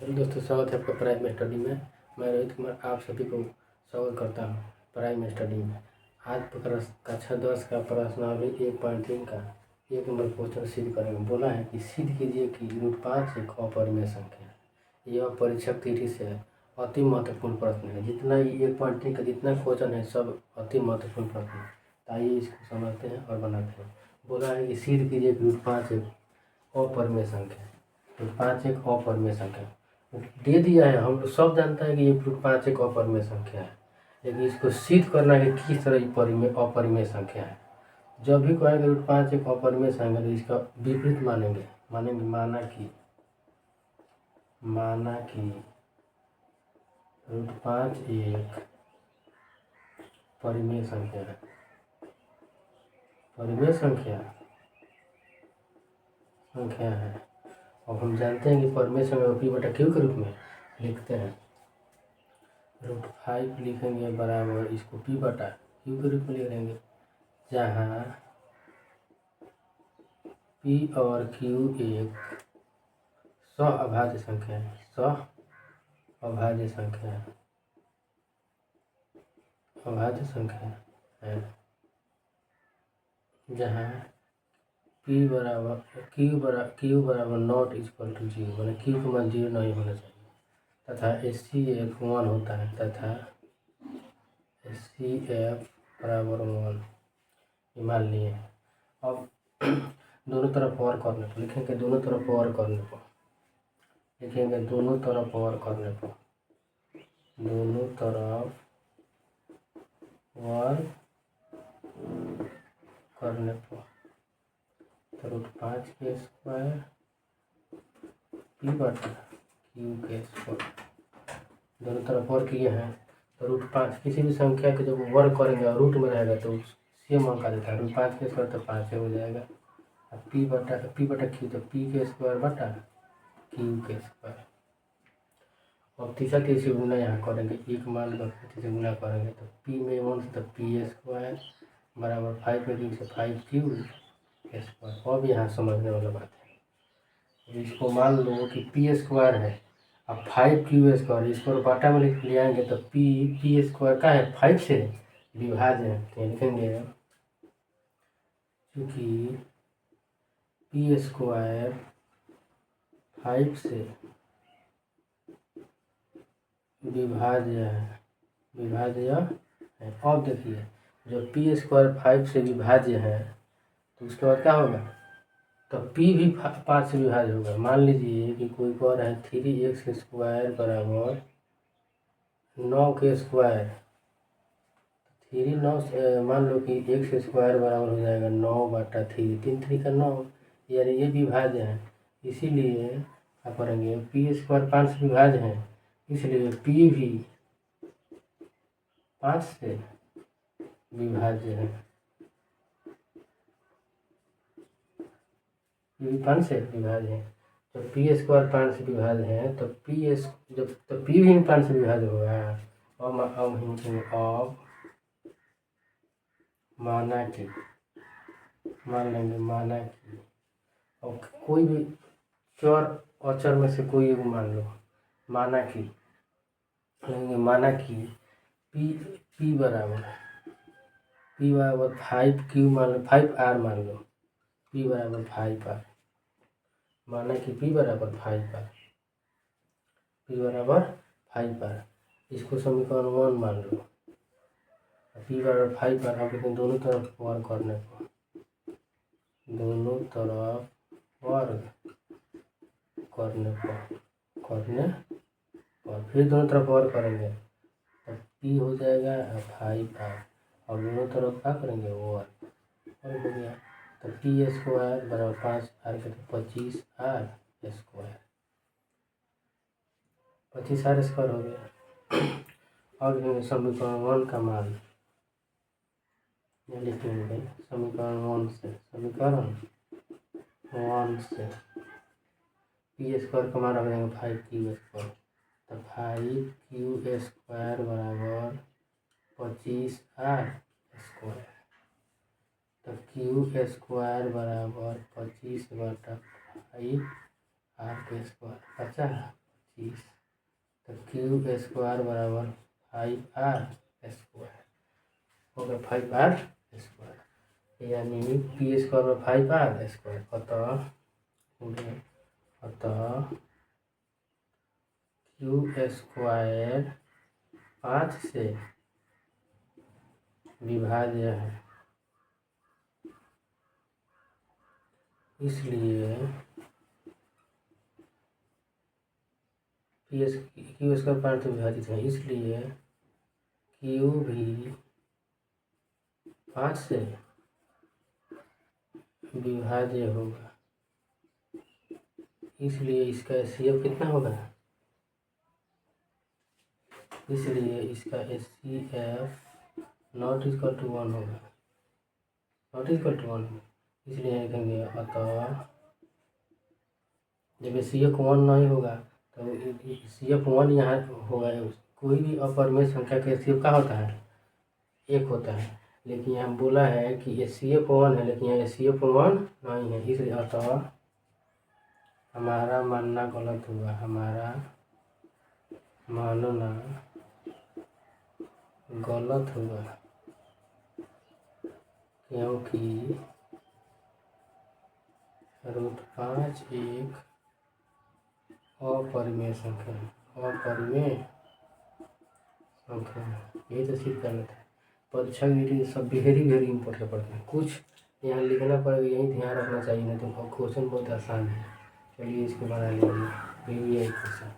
Hello दोस्तों, स्वागत है आपका प्राइम स्टडी में। मैं रोहित कुमार आप सभी को स्वागत करता हूँ प्राइम स्टडी में। आज कक्षा 10 का प्रश्नावली 1.3 का 1 नंबर क्वेश्चन सिद्ध करेंगे। बोला है कि सिद्ध कीजिए कि √5 एक अपरिमेय संख्या है। यह परीक्षक तिथि से अति महत्वपूर्ण प्रश्न है। जितना ही 1.3 का जितना क्वेश्चन है सब अति महत्वपूर्ण प्रश्न है। तो आइए इसको समझते हैं और बनाते हैं। बोला है कि सिद्ध कीजिए कि √5 एक अपरिमेय संख्या है। √5 एक अपरिमेय संख्या है दे दिया है। हम लोग सब जानता है कि ये √5 एक अपरिमेय संख्या है, लेकिन इसको सिद्ध करना है कि किस तरह अपरिमेय संख्या है। जब भी कहेंगे √5 एक अपरिमेय संख्या तो इसका विपरीत मानेंगे। माना कि √5 एक परिमेय संख्या है। परिमेय संख्या है। अब हम जानते हैं कि परिमेय संख्या को p/q के रूप में लिखते हैं। √5 लिखेंगे बराबर इसको p/q के रूप में लिख देंगे, जहाँ p और q एक सहअभाज्य संख्या है। अभाज्य संख्या है, जहाँ q बराबर नॉट इक्वल टू 0, मैंने q का मान 0 नहीं होना चाहिए, तथा HCF 1 होता है, तथा HCF बराबर 1 मान लिए। अब दोनों तरफ और करने पर लिखेंगे, दोनों तरफ और करने पर तो √5 के स्क्वायर p/q के स्क्वायर दोनों तरफ और किए हैं। तो √5 किसी भी संख्या के जब वर्ग करेंगे और रूट में रहेगा तो सेम अंक आ जाता है। √5 के स्क्वायर तो 5 हो जाएगा। अब p/q तो p के स्क्वायर बटा q के स्क्वायर। और तीसरा गुना यहाँ करेंगे, एक मान तीसरे गुना करेंगे तो p में 1 से तो p स्क्वायर बराबर 5 में 3 से 5q स्क्वायर। अब यहाँ समझने वाला बात है, इसको मान लो कि p स्क्वायर है, अब 5q स्क्वायर इसको बाटा में ले आएंगे तो p स्क्वायर का है 5 से विभाज्य है। तो लिखेंगे क्योंकि p स्क्वायर 5 से विभाज्य है। अब देखिए, जब p स्क्वायर 5 से विभाज्य है तो उसके बाद क्या होगा, तो p भी 5 से विभाज्य होगा। मान लीजिए कि कोई कह रहा है 3x स्क्वायर बराबर 9 के स्क्वायर। 9 मान लो कि x स्क्वायर बराबर हो जाएगा 9/3, 3 3 का 9, यानी ये विभाज्य है। इसीलिए क्या करेंगे, p स्क्वायर 5 से विभाज्य है, इसलिए p भी 5 से विभाज्य है। p 5 से विभाज्य है। जब p स्क्वायर 5 से विभाज्य है तो p भी 5 से विभाज्य होगा। अब माना कि अब कोई भी चर अचर में से कोई एक मान लो। माना कि p बराबर 5q मान लो, 5r मान लो, p बराबर 5r। माना कि p बराबर 5r, इसको समीकरण 1 मान लो। p बराबर 5r। अब लेकिन दोनों तरफ वर्ग करने पर फिर दोनों तरफ वर्ग करेंगे तो p हो जाएगा 5r, और दोनों तरफ क्या करेंगे वर्ग हो गया। तो p स्क्वायर बराबर 5r के तो 25r स्क्वायर, 25r स्क्वायर हो गया। अब समीकरण 1 का मान लिखेंगे। समीकरण 1 से p स्क्वायर का मान रख देंगे 5q स्क्वायर, तो 5q स्क्वायर बराबर 25r स्क्वायर। तो q स्क्वायर बराबर 25/5r के स्क्वायर बचा है 25, तो क्यू स्क्वायर बराबर 5r² हो गया 5r², यानी पी स्क्वायर में 5r²। अतः क्यू स्क्वायर 5 से विभाज्य है, इसलिए क्यू स्क्वायर 5 से विभाजित है, इसलिए क्यू भी 5 से विभाज्य होगा। इसलिए इसका एचसीएफ कितना होगा, इसलिए इसका एचसीएफ नॉट इक्वल टू 1 होगा, नॉट इक्वल टू 1। इसलिए लिखेंगे अतः जब एचसीएफ 1 नहीं होगा तो एचसीएफ 1 यहाँ होगा। कोई भी अपरिमेय संख्या का एचसीएफ क्या होता है, 1 होता है, लेकिन यहाँ बोला है कि एचसीएफ 1 है, लेकिन यहाँ एचसीएफ 1 नहीं है, इसलिए अतः हमारा मानना गलत हुआ, हमारा मानना गलत हुआ, क्योंकि √5 एक अपरिमेय संख्या है, अपरिमेय संख्या है। यही तो सिद्ध करना था। परीक्षा के लिए सब वेरी इंपॉर्टेंट पड़ता है, कुछ यहाँ लिखना पड़ेगा, यही ध्यान रखना चाहिए, नहीं तो क्वेश्चन बहुत आसान है। चलिए इसको बना लीजिए, ये भी यही क्वेश्चन।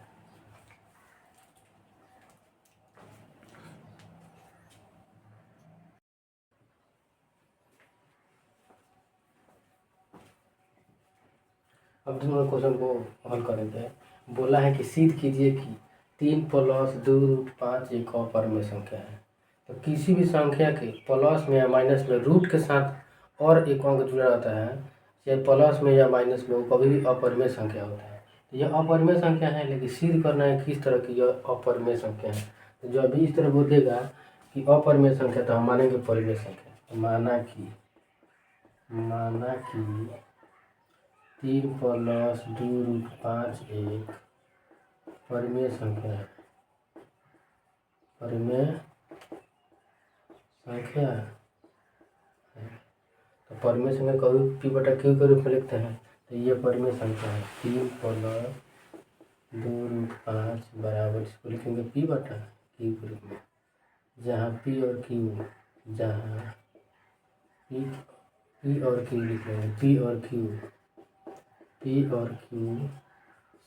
अब दूसरे क्वेश्चन को हल करेंगे। बोला है कि सिद्ध कीजिए कि 3 + 2√5 एक अपरिमेय संख्या है। तो किसी भी संख्या के प्लस में या माइनस में रूट के साथ और एक अंक जुड़ा रहता है, चाहे प्लस में या माइनस में, वो कभी भी अपरिमेय संख्या होता है। तो यह अपरिमेय संख्या है, लेकिन सिद्ध करना है किस तरह की यह अपरिमेय संख्या है। तो जो अभी इस तरह बोलेगा कि अपरिमेय संख्या, तो हम मानेंगे परिमेय संख्या। तो माना कि 3 + 2√5 एक परिमेय संख्या है, परिमेय संख्या है। तो परिमेय संख्या कभी p/q के रूप में लिखते हैं, तो ये परिमेय संख्या है। 3 + 2√5 बराबर, इसको लिखेंगे p/q के रूप में, जहाँ p और q, जहाँ p और q लिखेंगे, p और q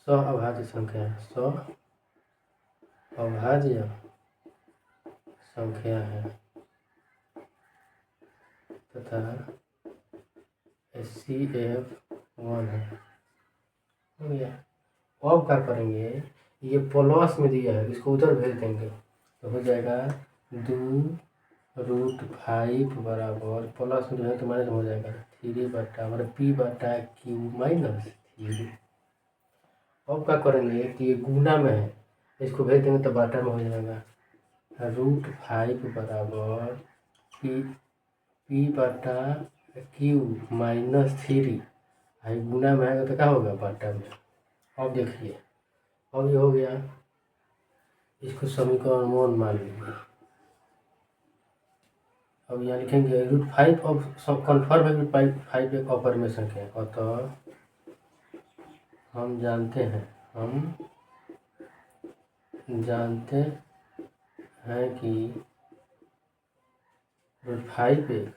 सह-अभाज्य संख्या है, सह-अभाज्य संख्या है, तथा एचसीएफ 1 है। हो गया। अब क्या करेंगे, ये प्लस में दिया है, इसको उधर भेज देंगे, तो हो जाएगा 2√5 बराबर, प्लस में जो है तो माइनस हो जाएगा 3/p/q - 3। अब क्या करेंगे कि ये गुना में है, इसको भेज देंगे तो बाटा में हो जाएगा √5 बराबर p/q - 3। गुना में आएगा तो क्या होगा, बाटा में। अब देखिए, अब ये हो गया, इसको समीकरण 1 मान लीजिए। अब यहाँ लिखेंगे √5, अब सब कन्फर्म है कि 5 एक अपरिमेय संख्या है। अतः हम जानते हैं कि √5 एक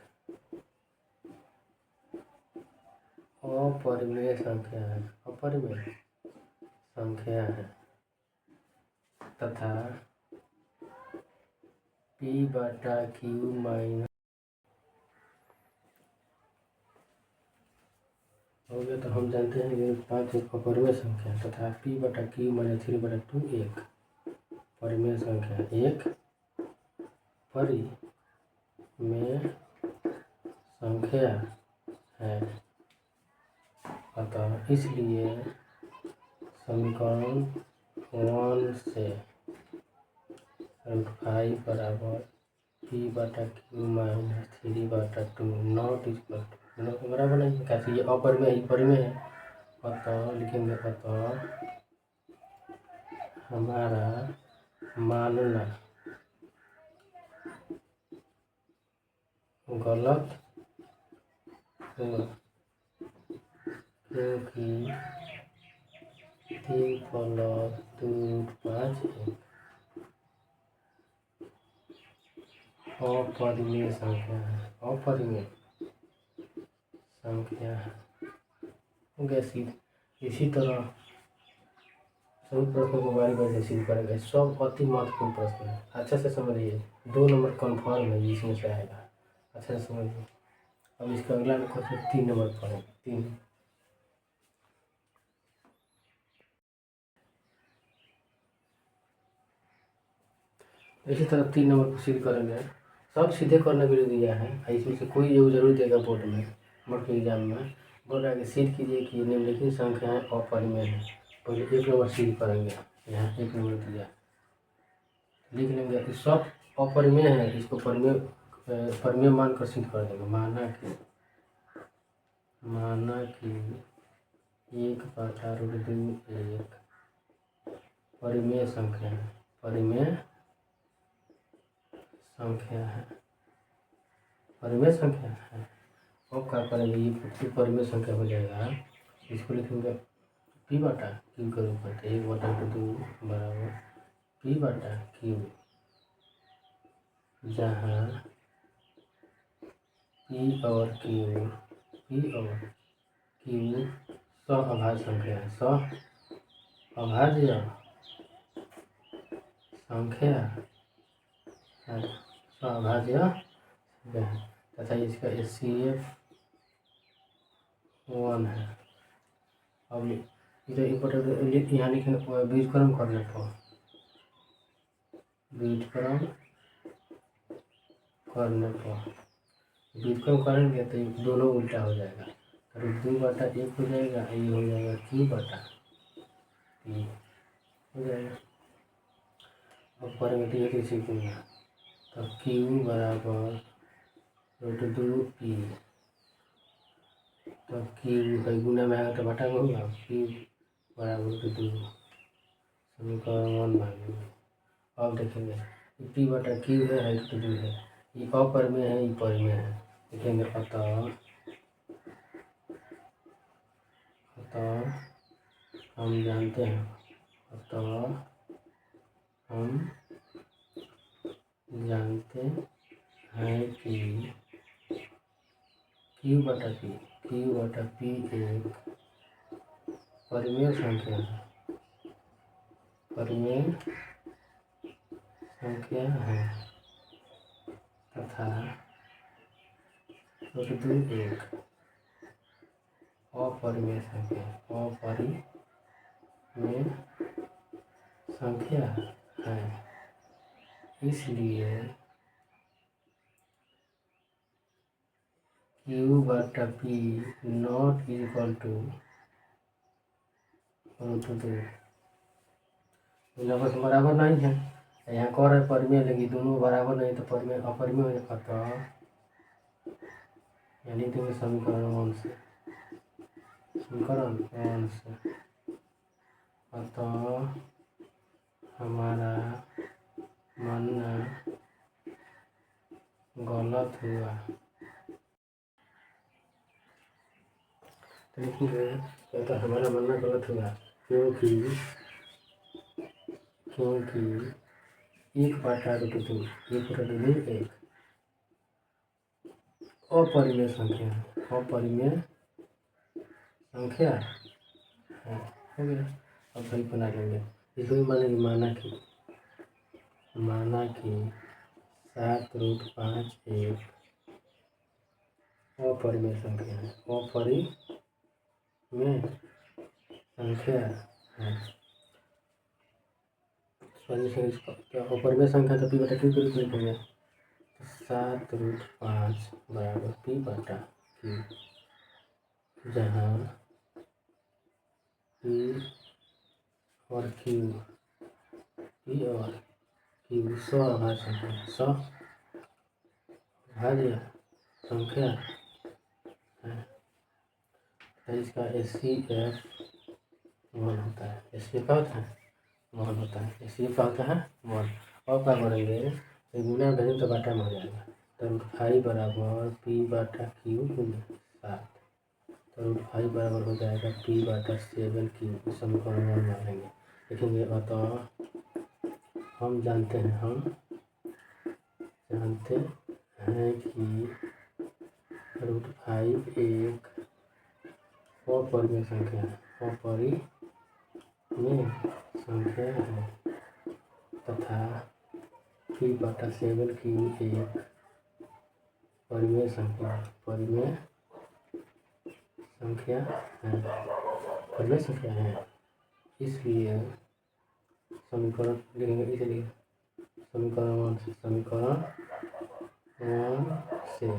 अपरिमेय संख्या है, अपरिमेय संख्या है, तथा p/q हो गया। तो हम जानते हैं कि 5 एक अपरिमेय संख्या है, तथा p/q - 3/2 एक परिमेय संख्या, एक परिमेय संख्या है। अतः इसलिए समीकरण 1 से √5 बराबर p/q - 3/2 नॉट इक्वल टू, दोनों को बराबर नहीं, कैसे ये अपरिमेय है, परिमेय है। अतः लिखेंगे, अतः हमारा मानना गलत हुआ क्योंकि 3+2=5 अपरिमेय संख्या है। अपरिमेय संख्या है। हो गया सीध। इसी तरह सभी प्रश्नों को बारी बारी से सिद्ध करेंगे। सब अति महत्वपूर्ण प्रश्न है, अच्छा से समझिए। 2 नंबर कन्फर्म है इसमें से आएगा, अच्छा से समझिए। अब इसका अगला क्वेश्चन 3 नंबर पढ़ेंगे। 3 इसी तरह 3 नंबर को सिद्ध करेंगे। सब सीधे करने के लिए दिया है, इसमें से कोई जो जरूर देगा बोर्ड के एग्जाम में। बोल रहा है कि सिद्ध कीजिए कि निम्नलिखित संख्याएं अपरिमेय है। पहले 1 नंबर सिद्ध करेंगे। यहाँ 1 नंबर दिया, लिख लेंगे कि सब अपरिमेय है, इसको परिमेय मानकर सिद्ध कर देंगे। माना कि 1/√2 एक परिमेय संख्या है। परिमेय संख्या है। अब क्या करेंगे, ये परिमेय संख्या हो जाएगा। इसको लिखेंगे p/q के रूप में। 1/2 बराबर p/q, जहाँ p और q सअभाज्य संख्या है। सअभाज्य संख्या है। सअभाज्य तथा इसका HCF 1 है। अब इधर इम्पोर्टेंट यहाँ लिखेंगे व्युत्क्रम करने पर। व्युत्क्रम करेंगे तो दोनों उल्टा हो जाएगा। 2/1 हो जाएगा, ये हो जाएगा q/p हो जाएगा। अब करेंगे तो ये कैसे सीखेंगे, तो q बराबर √2p, तो q है गुना में आएगा तो बटा में होगा। q बराबर √2 समीकरण 1 भागेंगे। अब देखेंगे p/q है √2 है, ये अपरिमेय है, ये परिमेय है। देखेंगे अतः हम जानते हैं कि q/p एक परिमेय संख्या है। तथा √2 एक अपरिमेय संख्या है। इसलिए q/p नॉट इक्वल टू √2। आपस में बराबर नहीं है। यहाँ कह रहे परिमेय, लेकिन दोनों बराबर नहीं तो परिमेय अपरिमेय हो जाता। यानी कि समीकरण 1 से अतः हमारा मानना गलत हुआ। तो हमारा मानना गलत हुआ क्योंकि 1/√2 एक अपरिमेय संख्या है। हो गया। अब सही बना लेंगे। इसमें मानेंगे माना कि 7√5 एक अपरिमेय संख्या है। अपरिमेय संख्या तो p/q के रूप में लिखेंगे। 7√5 बराबर p/q, जहाँ p और q सअभाज्य संख्या है। तो इसका HCF 1 होता है। HCF क्या होता है? वन होता है, इसलिए क्या होता है वन। और क्या करेंगे, गुना भेजेंगे तो बाटा में हो जाएगा, तो रूट आई बराबर पी बाटा क्यू गुना 7, तो रूट आई बराबर हो जाएगा पी बाटा 7 क्यू। इस समीकरण में मानेंगे, देखेंगे। अतः हम जानते हैं कि रूट आई एक अपरिमेय संख्या है, अपरिमेय संख्या है तथा पी बाटा 7 क्यू एक परिमेय संख्या है, परिमेय संख्या है। इसलिए समीकरण लिखेंगे, इसलिए समीकरण 1 से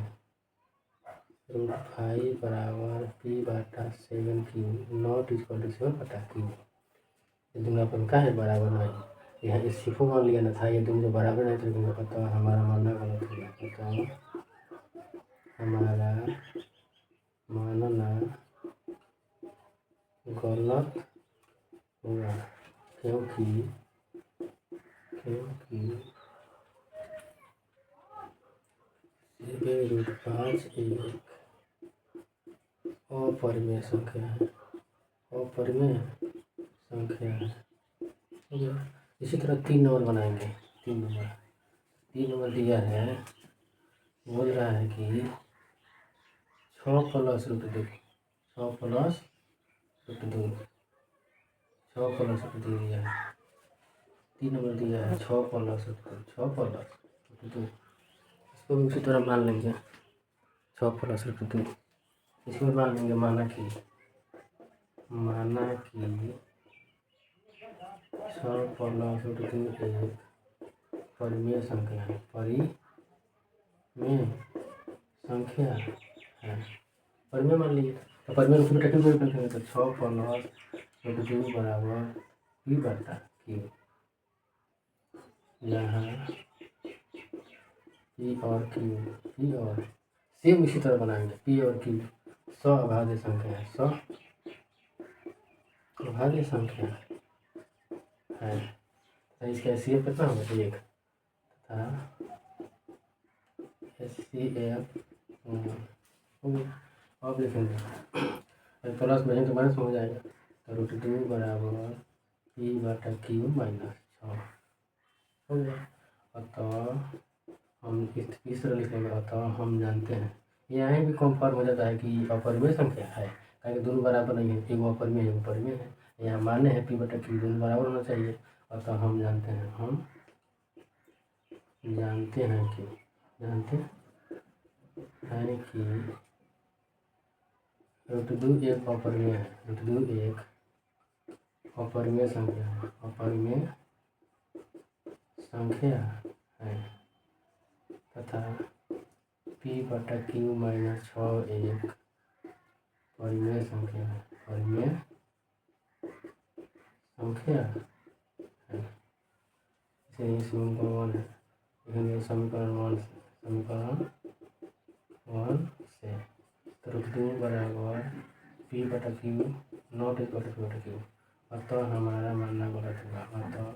रूट आई बराबर पी बाटा 7 क्यू नॉट इक्वल टू 7 बटा क्यू। दुगनापन का है बराबर नहीं, यहाँ इस सिफो मान लिया ना था, ये दोनों बराबर नहीं तो पता हमारा मानना गलत हो गया। तो हमारा मानना गलत हुआ क्योंकि रूट 5 एक अपरिमेय संख्या है, अपरिमेय संख्या है। इसी तरह 3 नंबर बनाएंगे। 3 नंबर दिया है, बोल रहा है कि 6 plus root 2, 6 plus root 2, 6 plus root 2 दिया है। 3 नंबर दिया है 6 प्लस रूट 2, 6 प्लस रूट 2, इसको भी उसी तरह मान लेंगे 6 प्लस रूट 2। इसमें मान लेंगे माना कि 6 प्लस रूट 2 एक परिमेय संख्या है, परिमेय संख्या है, परिमेय मान लीजिए। तो परिमेय रूप में टेक्निकल रूप में लिखेंगे तो 6 प्लस रूट 2 बराबर पी बटा क्यू, यहाँ पी और सेम इसी तरह बनाएंगे। पी और क्यू सअभाज्य संख्या है, सअभाज्य संख्या है। तो इसका एचसीएफ कितना होगा 1 तथा एचसीएफ अब लिखेंगे प्लस में तो माइनस में हो जाएगा, तो रूट 2 बराबर पी बटा क्यू माइनस 6 हो गया। अतः हम इस तरह लिखेंगे, अतः हम जानते हैं, यहाँ भी कंफर्म हो जाता है कि अपरिमेय संख्या है, क्योंकि दोनों बराबर नहीं है, एगो अपरिमेय है, एगो परिमेय है। यहाँ मान्य है पी बटा क्यू दोनों बराबर होना चाहिए। अतः हम जानते हैं कि रूट 2 एक अपरिमेय है, रूट 2 एक अपरिमेय संख्या है, अपरिमेय संख्या है तथा पी बटा क्यू माइनस 6 एक परिमेय संख्या है, परिमेय संख्या है। इसे समीकरण 1 है, समीकरण 1 से रूट 2 बराबर पी बटा क्यू नॉट इक्वल टू बटा क्यू। अतः हमारा मानना गलत होगा, अतः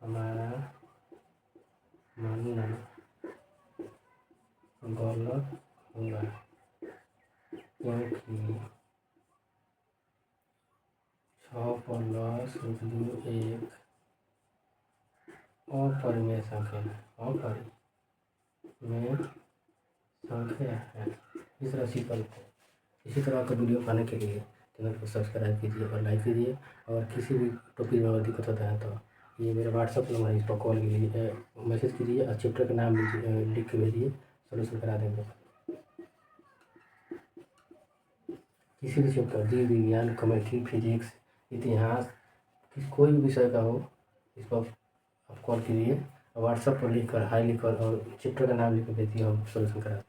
हमारा मानना गलत होगा क्योंकि 6 प्लस रूट 2 एक अपरिमेय संख्या है, अपरिमेय संख्या है। इस राशि पर इसी तरह का वीडियो पाने के लिए चैनल को सब्सक्राइब कीजिए और लाइक कीजिए। और किसी भी टॉपिक में अगर दिक्कत होता है तो ये मेरा व्हाट्सअप नंबर है, इस पर कॉल कीजिए, मैसेज कीजिए और चैप्टर का नाम लिख के भेजिए, सोल्यूशन करा देंगे। किसी भी चैप्टर, जीव विज्ञान, केमिस्ट्री, फिजिक्स, इतिहास, कोई भी विषय का हो, इस पर आप कॉल कीजिए, व्हाट्सएप पर लिखकर हाई लिखकर और चैप्टर का नाम लिख कर भेजिए, हम सोल्यूशन करा